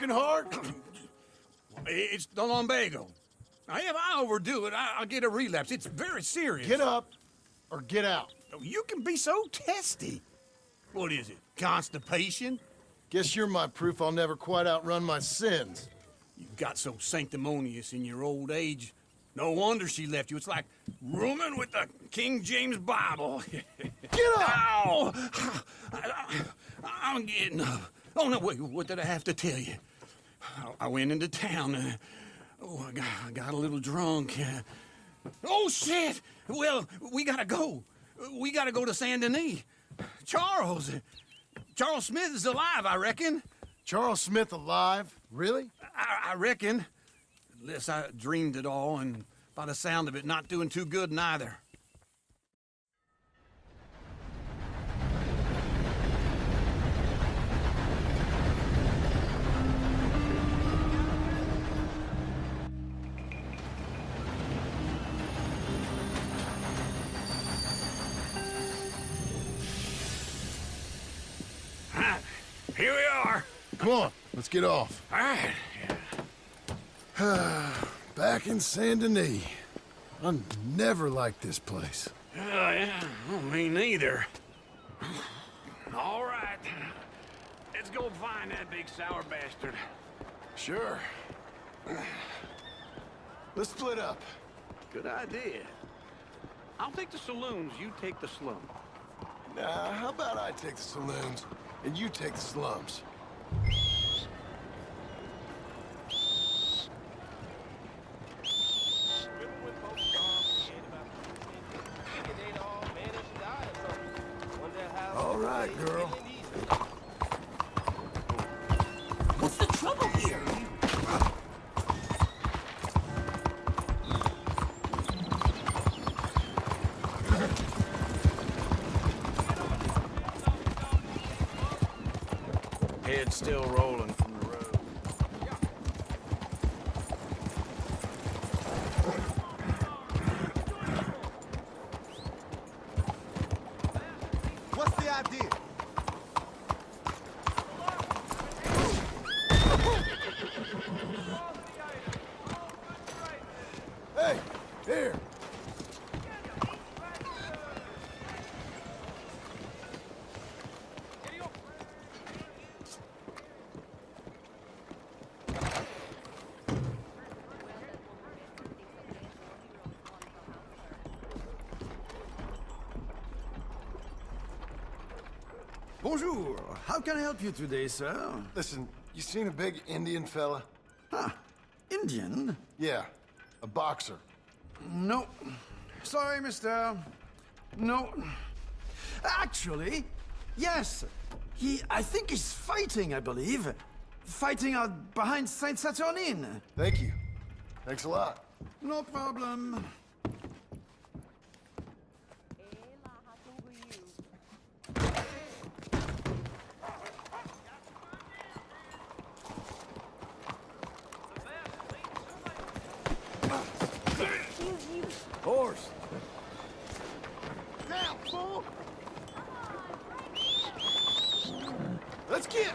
broken heart? It's the lumbago. Now, if I overdo it, I'll get a relapse. It's very serious. Get up or get out. You can be so testy. What is it, constipation? Guess you're my proof I'll never quite outrun my sins. You got so sanctimonious in your old age. No wonder she left you. It's like rooming with the King James Bible. Get up! Ow! I'm getting up. Oh, no, wait, what did I have to tell you? I went into town. I got a little drunk. Oh, shit! Well, we gotta go. We gotta go to Saint Denis. Charles Smith is alive, I reckon. Charles Smith alive? Really? I reckon. Unless I dreamed it all, and by the sound of it, not doing too good neither. Here we are. Come on, let's get off. All right. Back in Saint Denis. I never liked this place. Yeah, well, me neither. All right. Let's go find that big sour bastard. Sure. Let's split up. Good idea. I'll take the saloons, you take the slum. Nah, how about I take the saloons and you take the slums? All right, girl. What's the trouble here? Head still rolling from the road. What's the idea? Hey, here. Bonjour. How can I help you today, sir? Listen, you seen a big Indian fella? Huh. Indian? Yeah, a boxer. No. Sorry, mister. No. Actually, yes. I think he's fighting, I believe. Fighting out behind Saint Saturnine. Thank you. Thanks a lot. No problem. Horse. Now, fool! Let's get.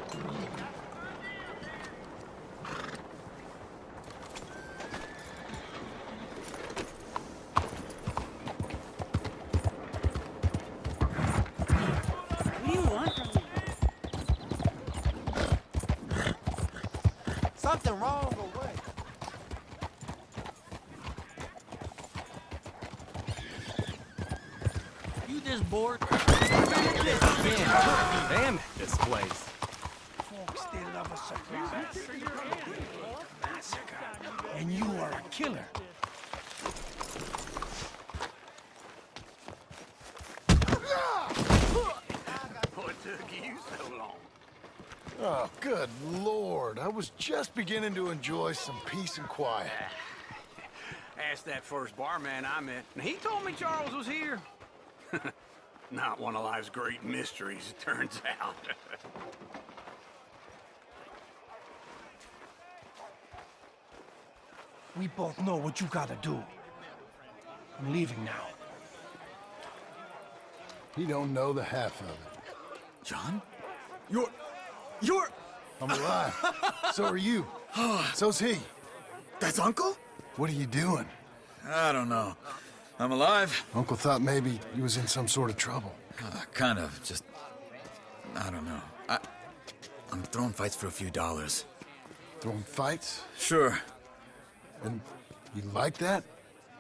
What do you want from me? Something wrong or what? You just bored? Damn it, this place. Folks, they love a surprise. And you are a killer. What took you so long? Oh, good Lord. I was just beginning to enjoy some peace and quiet. Asked that first barman I met, and he told me Charles was here. Not one of life's great mysteries, it turns out. We both know what you gotta do. I'm leaving now. He don't know the half of it. John? You're... I'm alive. So are you. So's he. That's Uncle? What are you doing? I don't know. I'm alive. Uncle thought maybe you was in some sort of trouble. Kind of. Just... I don't know. I'm throwing fights for a few dollars. Throwing fights? Sure. And you like that?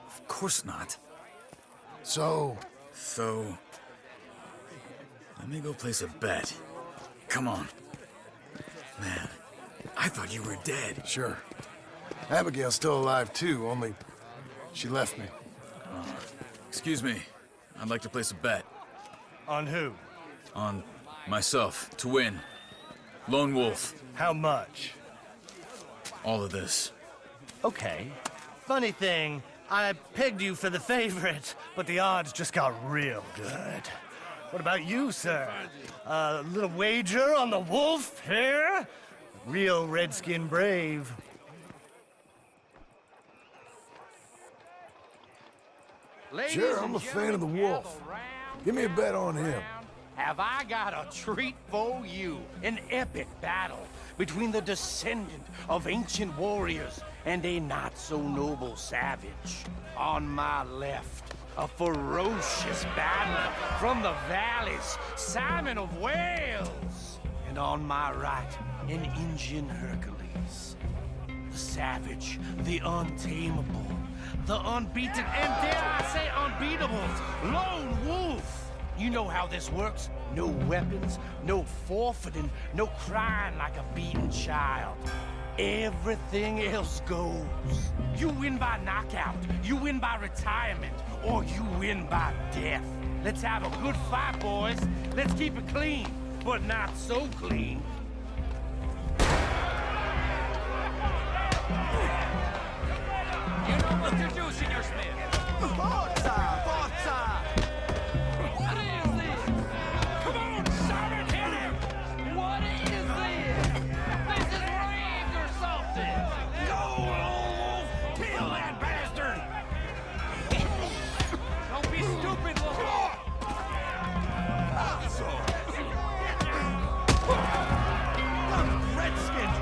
Of course not. So, let me go place a bet. Come on. Man, I thought you were dead. sure. Abigail's still alive too, only she left me. Excuse me. I'd like to place a bet. On who? On myself, to win. Lone Wolf. How much? All of this. Okay. Funny thing, I pegged you for the favorite, but the odds just got real good. What about you, sir? A little wager on the wolf here? Real redskin brave. Sure, I'm a fan of the wolf. Give me a bet on him. Have I got a treat for you? An epic battle between the descendant of ancient warriors and a not-so-noble savage. On my left, a ferocious battler from the valleys, Simon of Wales. And on my right, an Indian Hercules. The savage, the untamable, the unbeaten, and dare I say unbeatable, Lone Wolf. You know how this works. No weapons, no forfeiting, no crying like a beaten child. Everything else goes. You win by knockout, you win by retirement, or you win by death. Let's have a good fight, boys. Let's keep it clean, but not so clean. You know what to do, Senor Smith. Forza! Forza! What is this? Come on, Simon, hit him! What is this? This is rigged or something! Go, Lone Wolf! Kill that bastard! Don't be stupid, Lone Wolf! Redskins!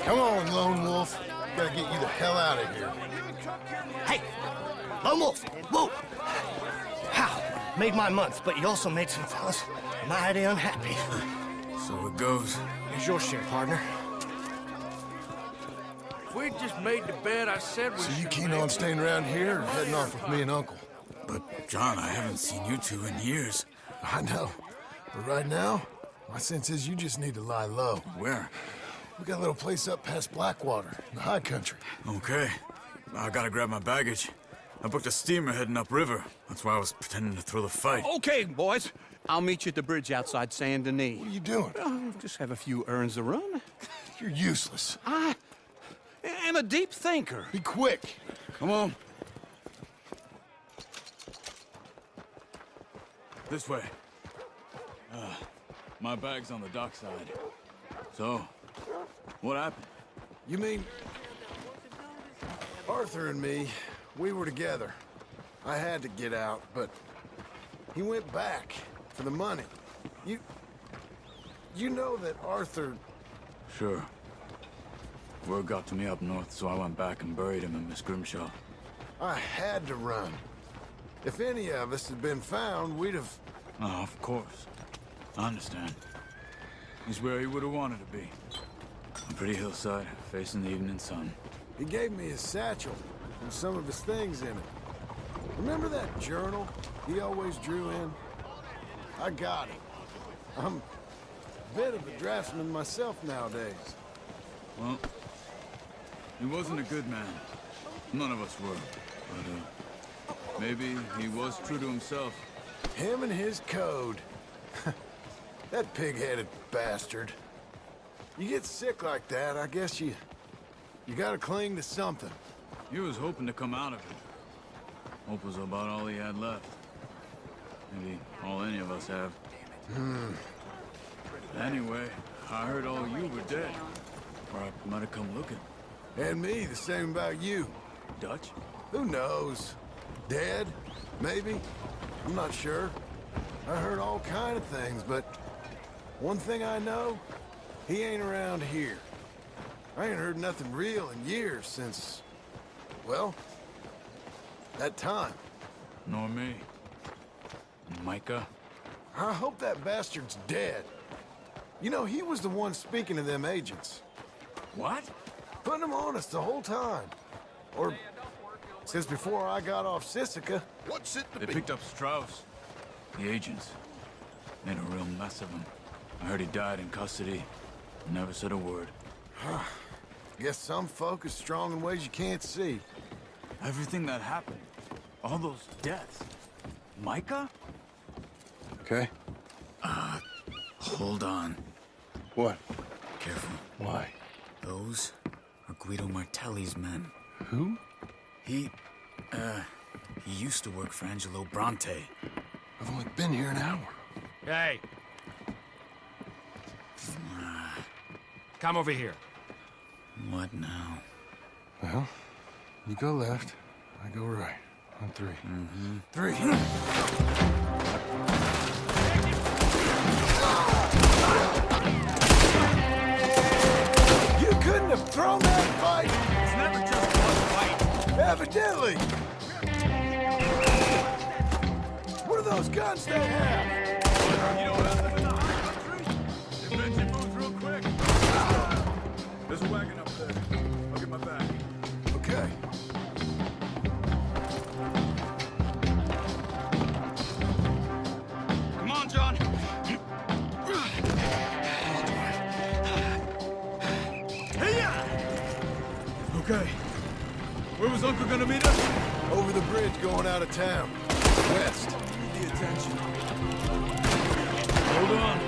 Come on, Lone Wolf. Gotta get you the hell out of here. Hey! Lone Wolf! Whoa! How? Made my month, but you also made some fellas mighty unhappy. So it goes. Here's your share, partner. We just made the bet I said we So you keen on staying around here or heading off with me and Uncle? But, John, I haven't seen you two in years. I know. But right now, my sense is you just need to lie low. Where? We got a little place up past Blackwater, in the high country. Okay. I gotta grab my baggage. I booked a steamer heading upriver. That's why I was pretending to throw the fight. Okay, boys. I'll meet you at the bridge outside Saint Denis. What are you doing? Just have a few errands to run. You're useless. I am a deep thinker. Be quick. Come on. This way. My bag's on the dockside. So, what happened? You mean... Arthur and me, we were together. I had to get out, but he went back for the money. You know that Arthur... Sure. Word got to me up north, so I went back and buried him in Miss Grimshaw. I had to run. If any of us had been found, we'd have... Oh, of course. I understand. He's where he would have wanted to be. A pretty hillside, facing the evening sun. He gave me his satchel and some of his things in it. Remember that journal he always drew in? I got it. I'm a bit of a draftsman myself nowadays. Well, he wasn't a good man. None of us were. But, maybe he was true to himself. Him and his code. That pig-headed bastard. You get sick like that, I guess you gotta cling to something. He was hoping to come out of it. Hope was about all he had left. Maybe all any of us have. Anyway, I heard all you were dead. Or I might have come looking. And me, the same about you. Dutch? Who knows? Dead, maybe? I'm not sure. I heard all kind of things, but one thing I know, he ain't around here. I ain't heard nothing real in years since, well, that time. Nor me. Micah? I hope that bastard's dead. You know, he was the one speaking to them agents. What? Putting them on us the whole time. Or since before I got off Sisika. What's it to They be? picked up Strauss. The agents. Made a real mess of him. I heard he died in custody. Never said a word. Guess some folk is strong in ways you can't see. Everything that happened. All those deaths. Micah? Okay. Hold on. What? Careful. Why? Those are Guido Martelli's men. Who? He used to work for Angelo Bronte. I've only been here an hour. Hey! Come over here. What now? Well, you go left, I go right. On three. Three. You couldn't have thrown that fight! It's never just one fight. Evidently! What are those guns they have? You know what I live in the high country? Invention moves real quick. There's a wagon up there. I'll get my bag. Okay. Come on, John. Okay. Where was Uncle gonna meet us? Over the bridge going out of town. West. Need the attention. Hold on.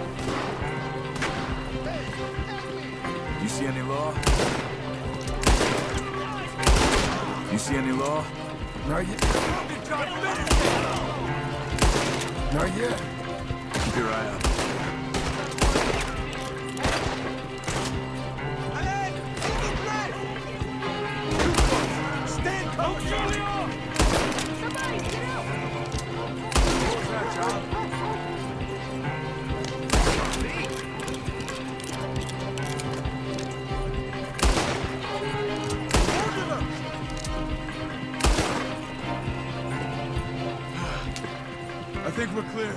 You see any law? You see any law? Not yet. Not yet. Keep your eye out. Stand close, John. Somebody, get out! What was that, John? I think we're clear.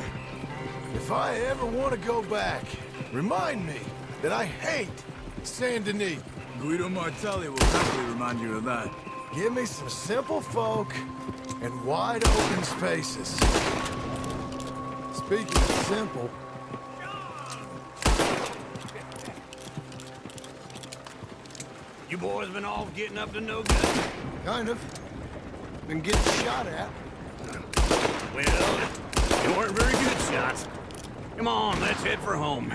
If I ever want to go back, remind me that I hate Saint Denis. Guido Martelli will definitely remind you of that. Give me some simple folk and wide open spaces. Speaking of simple, You boys been all getting up to no good? kind of. Been getting shot at. Well, they weren't very good shots. Come on, let's head for home.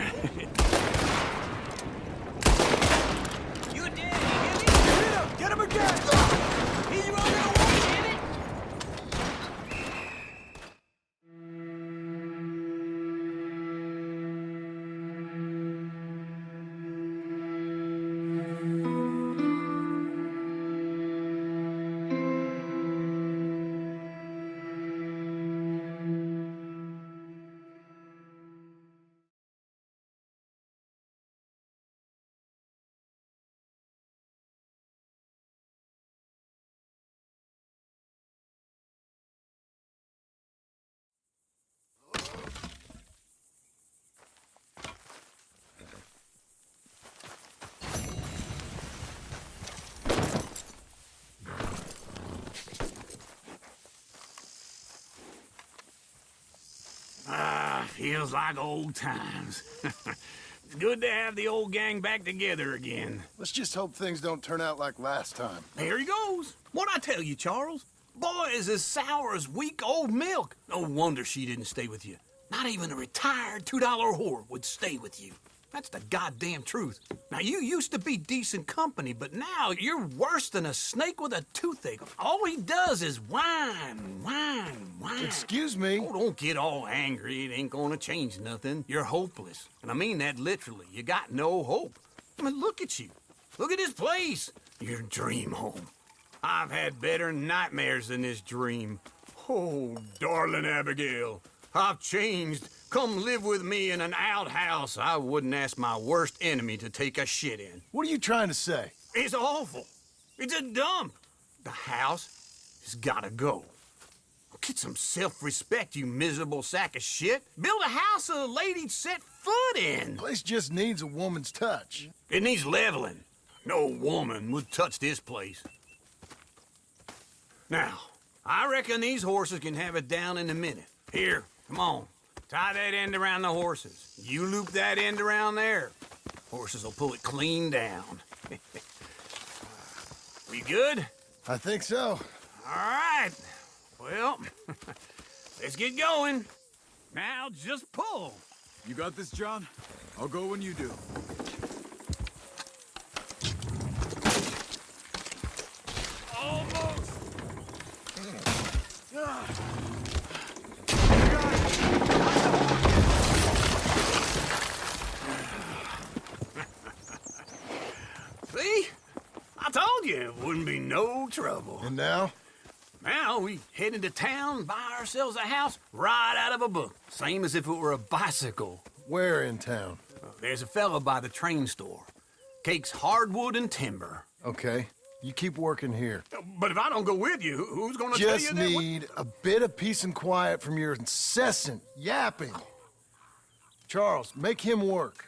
You did. Get him. Get him again. He's your own little one, damn it. Feels like old times. It's good to have the old gang back together again. Let's just hope things don't turn out like last time. Here he goes. What'd I tell you, Charles? Boy is as sour as weak old milk. No wonder she didn't stay with you. Not even a retired $2 whore would stay with you. That's the goddamn truth. Now, you used to be decent company, but now you're worse than a snake with a toothache. All he does is whine, whine, whine. Excuse me. Oh, don't get all angry. It ain't gonna change nothing. You're hopeless. And I mean that literally. You got no hope. I mean, look at you. Look at this place. Your dream home. I've had better nightmares than this dream. Oh, darling Abigail, I've changed. Come live with me in an outhouse I wouldn't ask my worst enemy to take a shit in. What are you trying to say? It's awful. It's a dump. The house has gotta go. Get some self-respect, you miserable sack of shit. Build a house a lady'd set foot in. Place just needs a woman's touch. It needs leveling. No woman would touch this place. Now, I reckon these horses can have it down in a minute. Here, come on. Tie that end around the horses. You loop that end around there. Horses will pull it clean down. We good? I think so. All right. Well, let's get going. Now just pull. You got this, John? I'll go when you do. Almost. See? I told you it wouldn't be no trouble. And now? Now we head into town, buy ourselves a house right out of a book. Same as if it were a bicycle. Where in town? There's a fella by the train store. Cakes hardwood and timber. Okay. You keep working here. But if I don't go with you, who's gonna tell you Just that? need a bit of peace and quiet from your incessant yapping. Charles, make him work.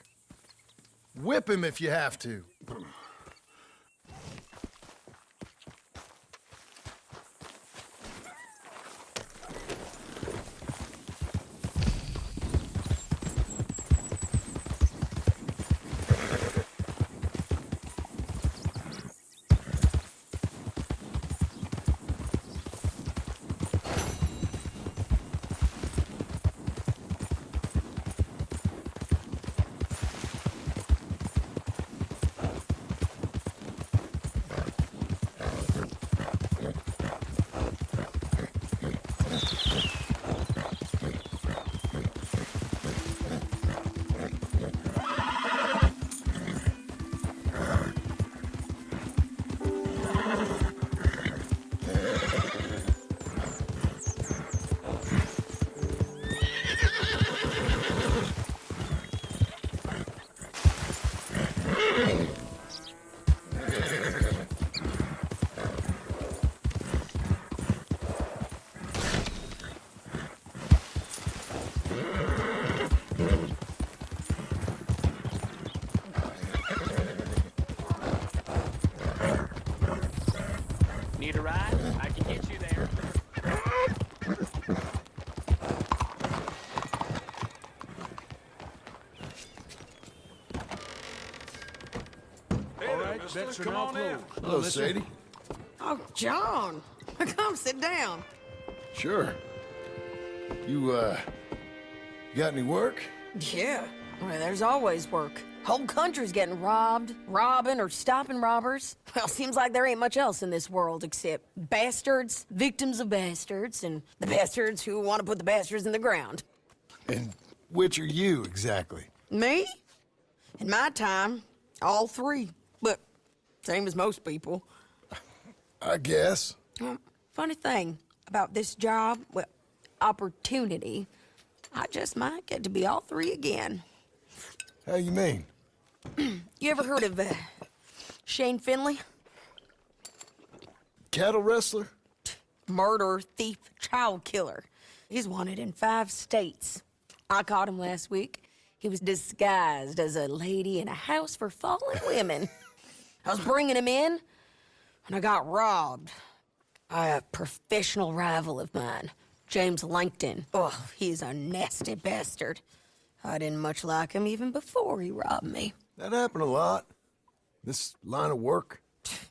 Whip him if you have to. Need a ride? I can get you there. All right, that's come on in. Hello, Sadie. Oh, John. Come sit down. Sure. You got any work? Yeah. Well, there's always work. Whole country's getting robbed, robbing, or stopping robbers. Well, seems like there ain't much else in this world except bastards, victims of bastards, and the bastards who want to put the bastards in the ground. And which are you, exactly? Me? In my time, all three. But same as most people. I guess. Funny thing about this job, well, opportunity, I just might get to be all three again. How you mean? You ever heard of Shane Finley? Cattle wrestler? Murderer, thief, child killer. He's wanted in 5 states. I caught him last week. He was disguised as a lady in a house for fallen women. I was bringing him in, and I got robbed by a professional rival of mine, James Langton. Oh, he's a nasty bastard. I didn't much like him even before he robbed me. That happened a lot. This line of work.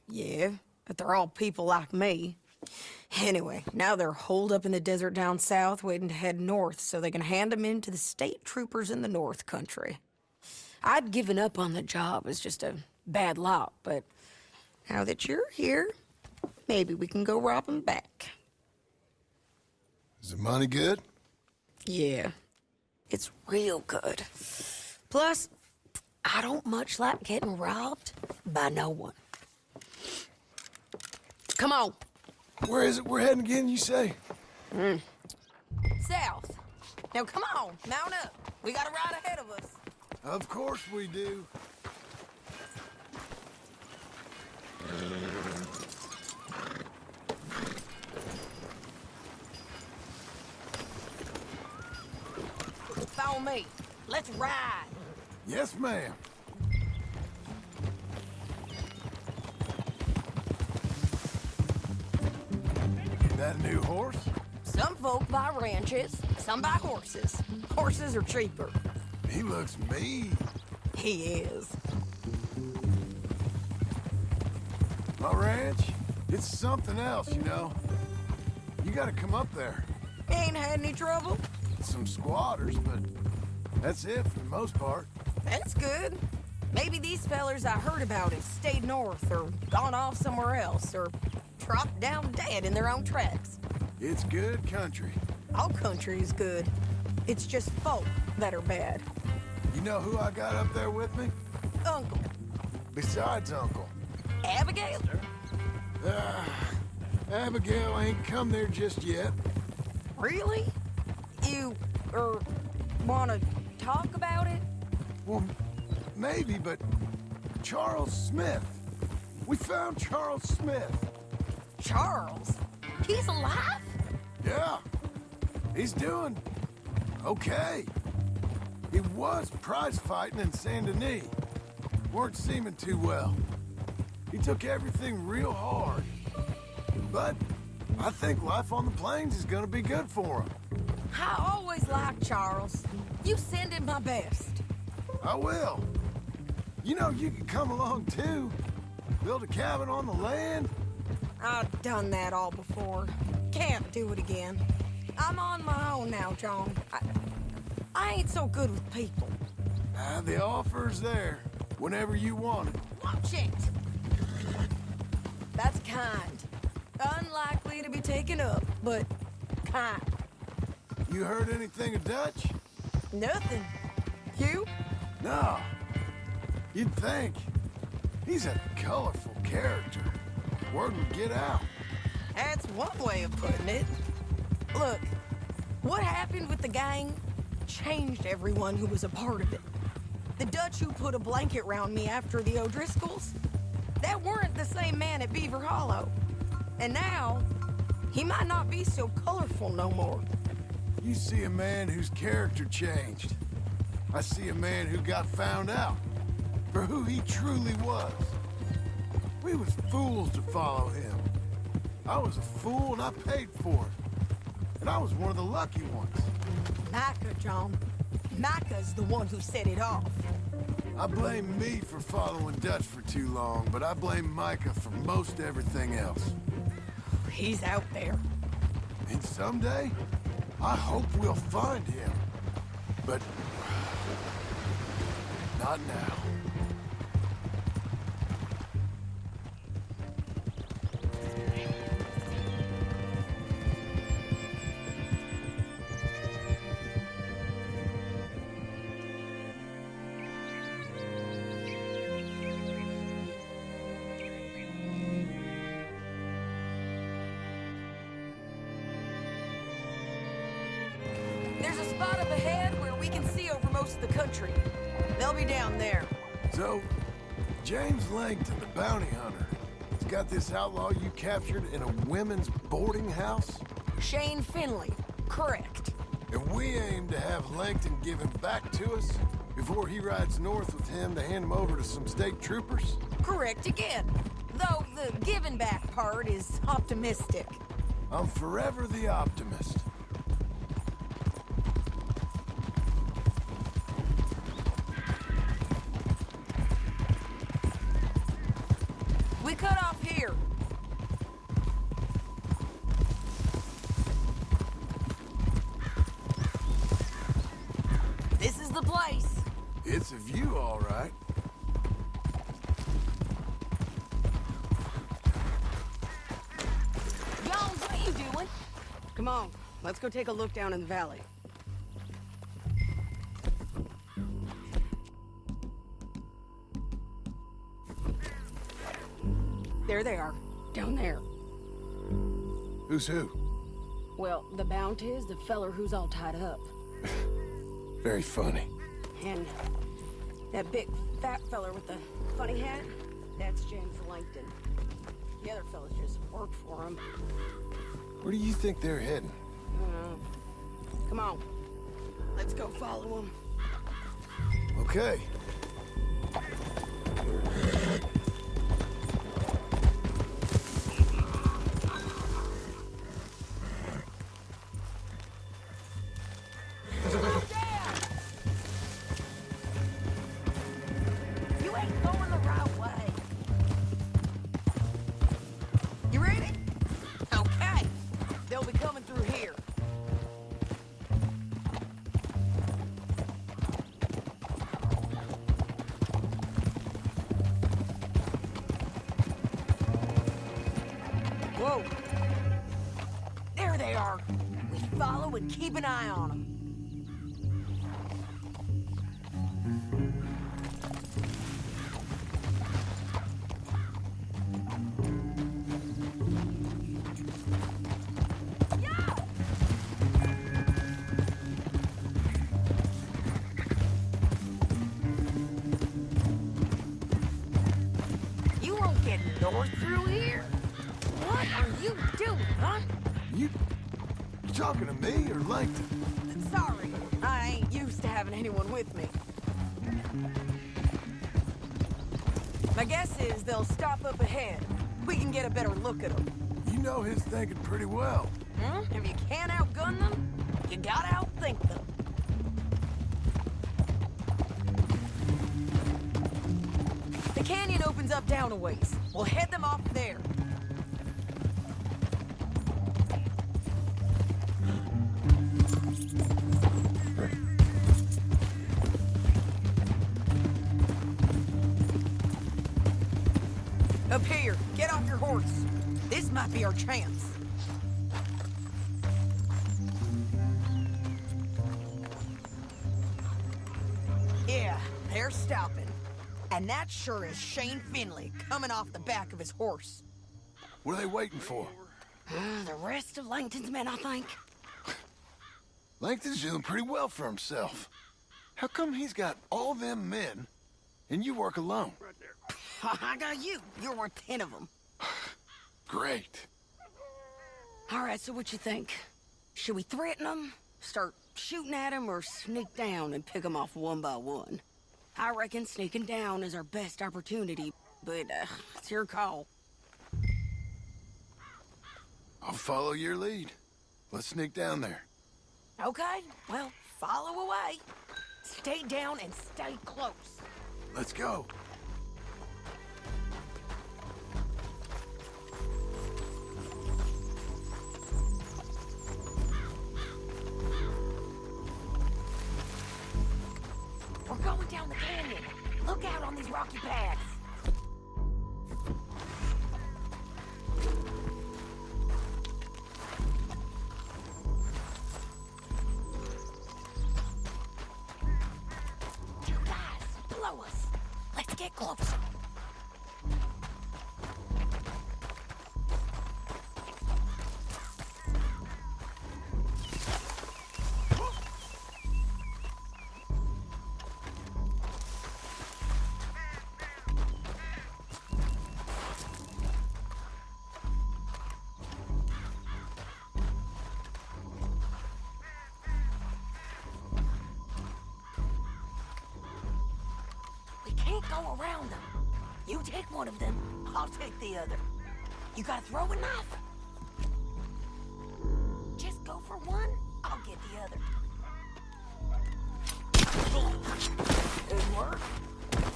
Yeah, but they're all people like me. Anyway, now they're holed up in the desert down south, waiting to head north so they can hand them in to the state troopers in the north country. I'd given up on the job as just a bad lot, but now that you're here, maybe we can go rob them back. Is the money good? Yeah, it's real good. Plus, I don't much like getting robbed by no one. Come on. Where is it we're heading again, you say? South. Now come on, mount up. We got a ride ahead of us. Of course we do. Follow me. Let's ride. Yes, ma'am. That a new horse? Some folk buy ranches, some buy horses. Horses are cheaper. He looks mean. He is. My ranch, it's something else, you know. You gotta come up there. Ain't had any trouble? Some squatters, but that's it for the most part. That's good. Maybe these fellers I heard about have stayed north or gone off somewhere else or dropped down dead in their own tracks. It's good country. All country is good. It's just folk that are bad. You know who I got up there with me? Uncle. Besides Uncle. Abigail? Abigail ain't come there just yet. Really? You, wanna talk about it? Well, maybe, but Charles Smith. We found Charles Smith. Charles? He's alive? Yeah, he's doing okay. He was prize fighting in Saint Denis. Weren't seeming too well. He took everything real hard. But I think life on the plains is gonna be good for him. I always liked Charles. You send him my best. I will. You know, you can come along too. Build a cabin on the land. I've done that all before. Can't do it again. I'm on my own now, John. I ain't so good with people. The offer's there whenever you want it. Watch it! That's kind. Unlikely to be taken up, but kind. You heard anything of Dutch? Nothing. You? No. You'd think. He's a colorful character. Word would get out. That's one way of putting it. Look, what happened with the gang changed everyone who was a part of it. The Dutch who put a blanket round me after the O'Driscolls, that weren't the same man at Beaver Hollow. And now, he might not be so colorful no more. You see a man whose character changed. I see a man who got found out for who he truly was. We was fools to follow him. I was a fool and I paid for it. And I was one of the lucky ones. Micah, John. Micah's the one who set it off. I blame me for following Dutch for too long, but I blame Micah for most everything else. He's out there. And someday, I hope we'll find him. But not now. There's a spot up ahead where we can see over most of the country. They'll be down there. So, James Langton, the bounty hunter, has got this outlaw you captured in a women's boarding house? Shane Finley. Correct. And we aim to have Langton give him back to us before he rides north with him to hand him over to some state troopers? Correct again. Though the giving back part is optimistic. I'm forever the optimist. We cut off here. This is the place. It's a view, all right. Jones, what are you doing? Come on, let's go take a look down in the valley. There they are, down there. Who's who? Well, the Bounty is the feller who's all tied up. Very funny. And that big fat feller with the funny hat, that's James Langton. The other fellas just work for him. Where do you think they're heading? Come on. Let's go follow him. Okay. You ain't going the right way. You ready? Okay. They'll be coming through here. Whoa. There they are. We follow and keep an eye on them. You won't get north through here. What are you doing, huh? You talking to me or Langton? Sorry, I ain't used to having anyone with me. My guess is they'll stop up ahead. We can get a better look at them. You know his thinking pretty well. If you can't outgun them, you gotta outthink them. The canyon opens up down a ways. We'll head them off there. Up here, get off your horse. This might be our chance. Yeah, they're stopping. And that sure is Shane Finley coming off the back of his horse. What are they waiting for? The rest of Langton's men, I think. Langton's doing pretty well for himself. How come he's got all them men and you work alone? I got you. You're worth 10 of them. Great. All right, so what you think? Should we threaten them, start shooting at them, or sneak down and pick them off one by one? I reckon sneaking down is our best opportunity, but it's your call. I'll follow your lead. Let's sneak down there. Okay, well, follow away. Stay down and stay close. Let's go. We're going down the canyon. Look out on these rocky paths. You guys, blow us. Let's get closer. Can't go around them. You take one of them, I'll take the other. You gotta throw a knife. Just go for one, I'll get the other. Good work.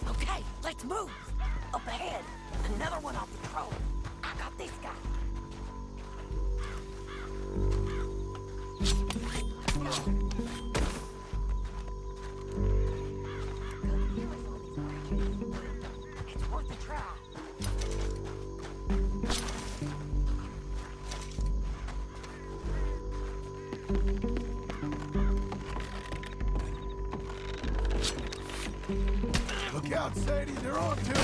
Okay, let's move. Up ahead, another one on patrol. I got this guy. It's worth a try. Look out, Sadie, they're on to it.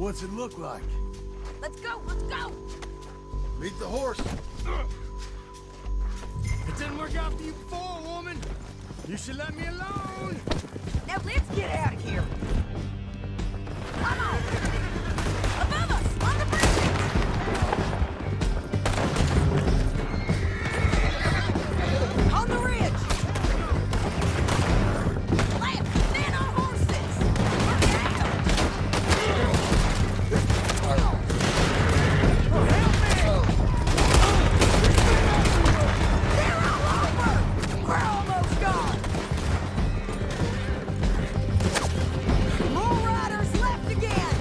what's it look like? Let's go, let's go! Meet the horse. It didn't work out for you before, woman. You should let me alone. Now let's get out of here. Come on! Above us, on the bridge! On the ridge! Left, men on horses! Look out! They're all over! We're almost gone! More riders left again!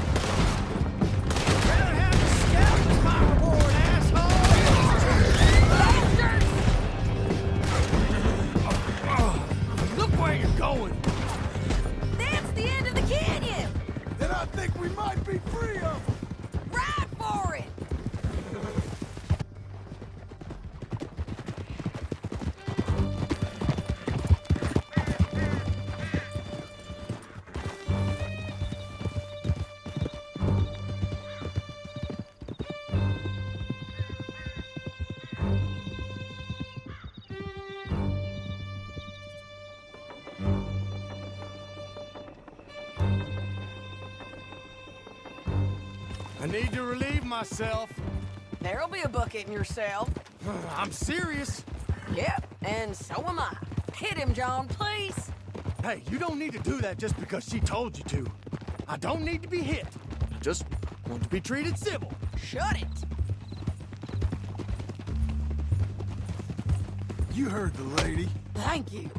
Better have the scalp as my reward, asshole. Bastards! Look where you're going. That's the end of the canyon! Then I think we might be free of them. Ride for it! I need to relieve myself. There'll be a bucket in your cell. I'm serious. Yep, and so am I. Hit him, John, please. Hey, you don't need to do that just because she told you to. I don't need to be hit. I just want to be treated civil. Shut it. You heard the lady. Thank you.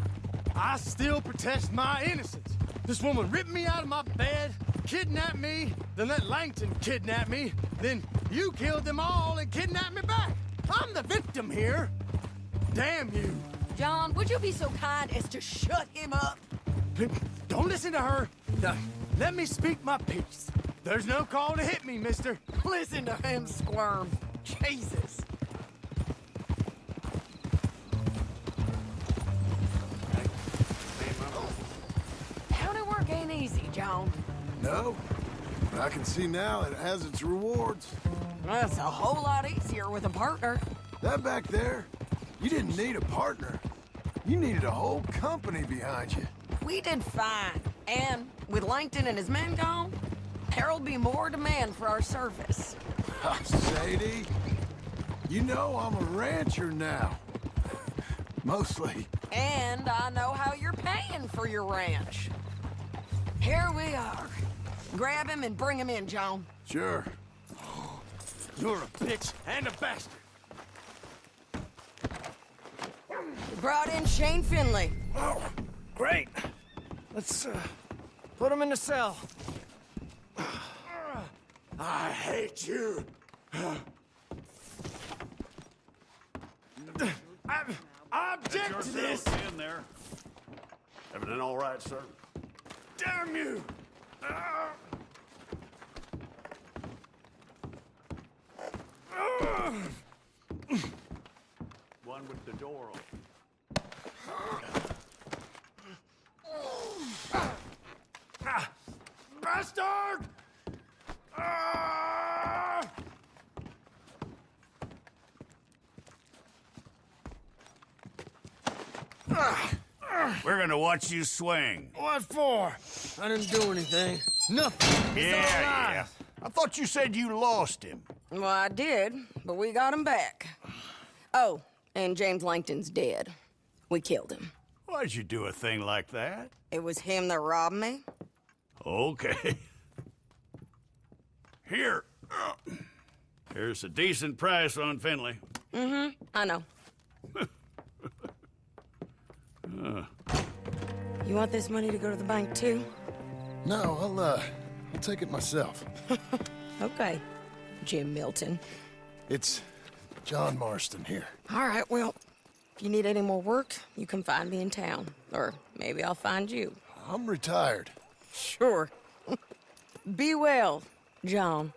I still protest my innocence. This woman ripped me out of my bed, kidnapped me, then let Langton kidnap me, then you killed them all and kidnapped me back. I'm the victim here. Damn you. John, would you be so kind as to shut him up? Don't listen to her. Now, let me speak my piece. There's no call to hit me, mister. Listen to him squirm. Jesus. County work ain't easy, John. No, but I can see now it has its rewards. That's a whole lot easier with a partner. That back there, you didn't need a partner. You needed a whole company behind you. We did fine. And with Langton and his men gone, there'll be more demand for our service. Sadie, you know I'm a rancher now. Mostly. And I know how you're paying for your ranch. Here we are. Grab him and bring him in, John. Sure. You're a bitch and a bastard. We brought in Shane Finley. Oh, great. Let's put him in the cell. I hate you. I object to this. In there. Everything all right, sir? Damn you. One with the door open. Bastard! We're gonna watch you swing. What for? I didn't do anything. Nothing. It's all lies. I thought you said you lost him. Well, I did, but we got him back. Oh, and James Langton's dead. We killed him. Why'd you do a thing like that? It was him that robbed me. Okay. Here. Here's a decent price on Finley. I know. You want this money to go to the bank, too? No, I'll take it myself. Okay, Jim Milton. It's John Marston here. All right, well, if you need any more work, you can find me in town. Or maybe I'll find you. I'm retired. Sure. Be well, John.